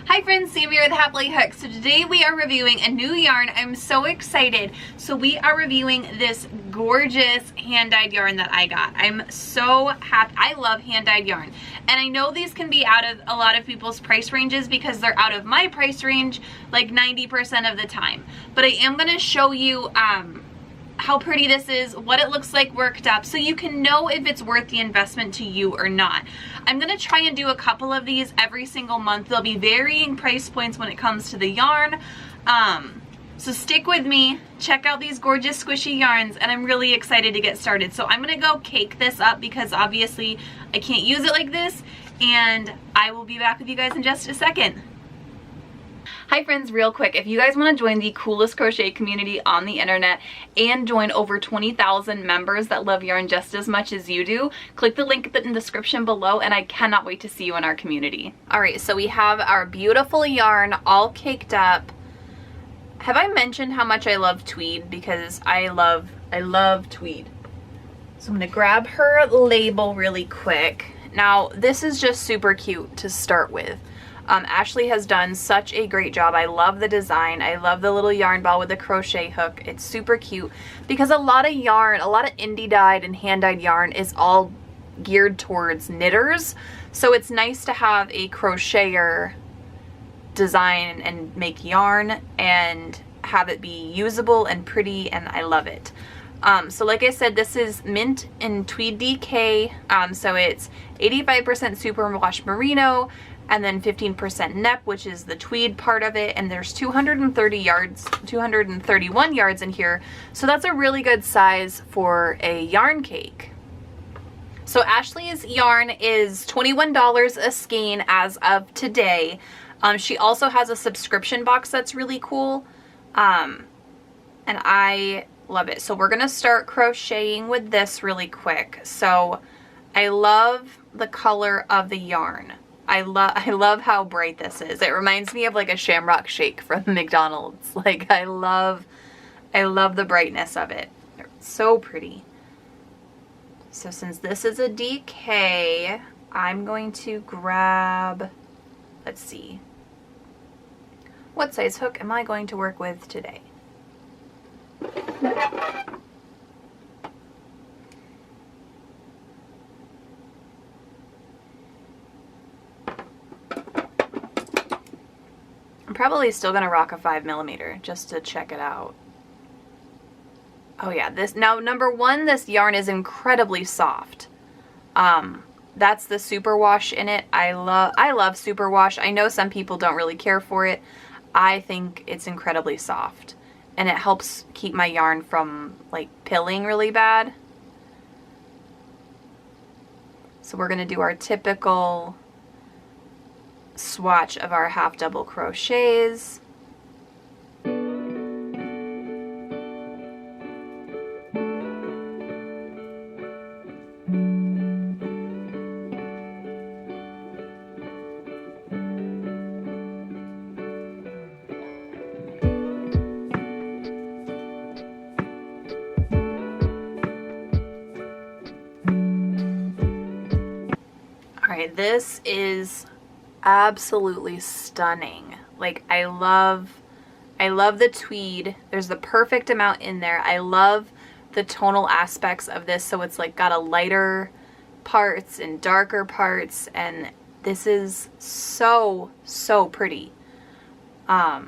Hi friends, Sam here with Happily Hooked. So today we are reviewing a new yarn. I'm so excited. So we are reviewing this gorgeous hand-dyed yarn that I got. I'm so happy. I love hand-dyed yarn. And I know these can be out of a lot of people's price ranges because they're out of my price range like 90% of the time. But I am going to show you how pretty this is, what it looks like worked up, so you can know if it's worth the investment to you or not. I'm gonna try and do a couple of these every single month. There'll be varying price points when it comes to the yarn. So stick with me, check out these gorgeous squishy yarns, and I'm really excited to get started. So I'm gonna go cake this up because obviously I can't use it like this, and I will be back with you guys in just a second. Hi friends, real quick, if you guys want to join the coolest crochet community on the internet and join over 20,000 members that love yarn just as much as you do, click the link in the description below and I cannot wait to see you in our community. Alright, so we have our beautiful yarn all caked up. Have I mentioned how much I love tweed? Because I love tweed. So I'm going to grab her label really quick. Now, this is just super cute to start with. Ashley has done such a great job. I love the design. I love the little yarn ball with the crochet hook. It's super cute because a lot of yarn, a lot of indie dyed and hand dyed yarn is all geared towards knitters. So it's nice to have a crocheter design and make yarn and have it be usable and pretty, and I love it. So like I said, this is mint and tweed DK. So it's 85% superwash merino, and then 15% nep, which is the tweed part of it, and there's 231 yards in here, so that's a really good size for a yarn cake. So Ashley's yarn is $21 a skein as of today. She also has a subscription box that's really cool, and I love it. So we're gonna start crocheting with this really quick. So I love the color of the yarn. I love how bright this is. It reminds me of like a Shamrock Shake from McDonald's. Like I love the brightness of it. It's so pretty. So since this is a DK, I'm going to grab, let's see, what size hook am I going to work with today? I'm probably still gonna rock a 5mm just to check it out. Oh yeah, this now number one, this yarn is incredibly soft. That's the superwash in it. I love superwash. I know some people don't really care for it. I think it's incredibly soft, and it helps keep my yarn from like pilling really bad. So we're gonna do our typical swatch of our half double crochets. All right, this is absolutely stunning. Like I love the tweed. There's the perfect amount in there. I love the tonal aspects of this, so it's like got a lighter parts and darker parts, and this is so pretty. Yeah,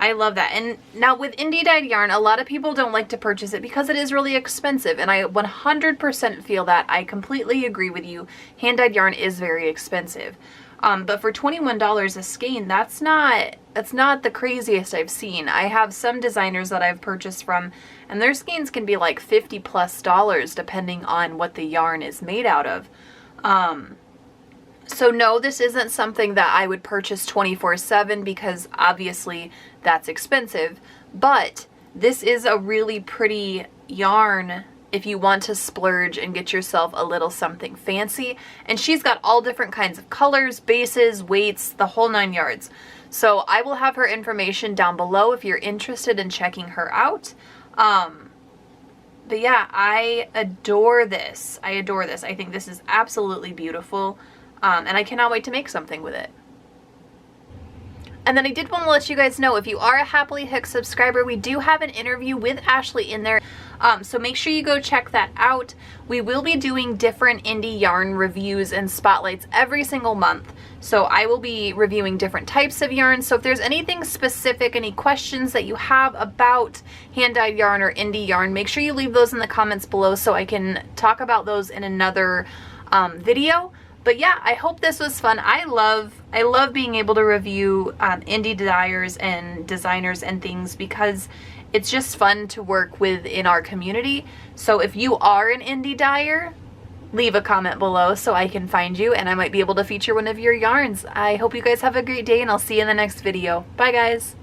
I love that. And now with indie dyed yarn, a lot of people don't like to purchase it because it is really expensive, and I 100% feel that. I completely agree with you. Hand dyed yarn is very expensive. But for $21 a skein, that's not the craziest I've seen. I have some designers that I've purchased from, and their skeins can be like $50+ depending on what the yarn is made out of. So no, this isn't something that I would purchase 24/7 because obviously that's expensive, but this is a really pretty yarn if you want to splurge and get yourself a little something fancy. And she's got all different kinds of colors, bases, weights, the whole 9 yards. So I will have her information down below if you're interested in checking her out. But yeah, I adore this. I adore this. I think this is absolutely beautiful. And I cannot wait to make something with it. And then I did want to let you guys know, if you are a Happily Hooked subscriber, we do have an interview with Ashley in there. So make sure you go check that out. We will be doing different indie yarn reviews and spotlights every single month. So I will be reviewing different types of yarn. So if there's anything specific, any questions that you have about hand-dyed yarn or indie yarn, make sure you leave those in the comments below so I can talk about those in another video. But yeah, I hope this was fun. I love being able to review indie dyers and designers and things, because it's just fun to work with in our community. So if you are an indie dyer, leave a comment below so I can find you and I might be able to feature one of your yarns. I hope you guys have a great day, and I'll see you in the next video. Bye guys.